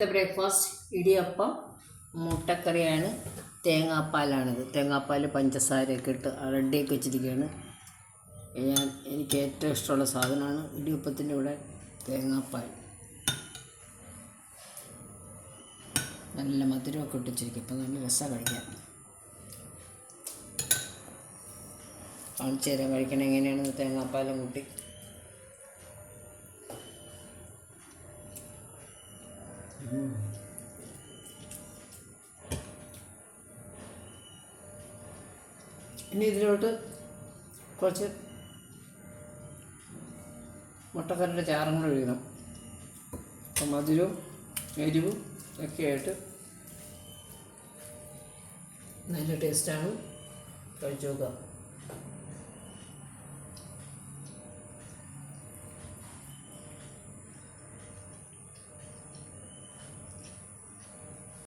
Breakfast idiyappam മുട്ടക്കറിയാണ്. തേങ്ങാപ്പാലാണിത്. തേങ്ങാപ്പാൽ പഞ്ചസാരയൊക്കെ ഇട്ട് റെഡിയാക്കി വെച്ചിരിക്കുകയാണ്. എനിക്ക് ഏറ്റവും ഇഷ്ടമുള്ള സാധനമാണ് ഇടിയപ്പത്തിൻ്റെ കൂടെ തേങ്ങാപ്പാൽ. നല്ല മധുരമൊക്കെ ഇട്ടിച്ചിരിക്കും. ഇപ്പം നല്ല രസമാണ് കഴിക്കാൻ. കാണിച്ചു തരാൻ കഴിക്കണം എങ്ങനെയാണ് തേങ്ങാപ്പാലും കൂട്ടി. ഇനി ഇതിലോട്ട് കുറച്ച് മുട്ടക്കറിയുടെ ചാറും കൂടെ ഒഴിക്കണം. അപ്പം മധുരവും എരിവും ഒക്കെ ആയിട്ട് നല്ല ടേസ്റ്റാണ്. കഴിച്ചു നോക്കാം.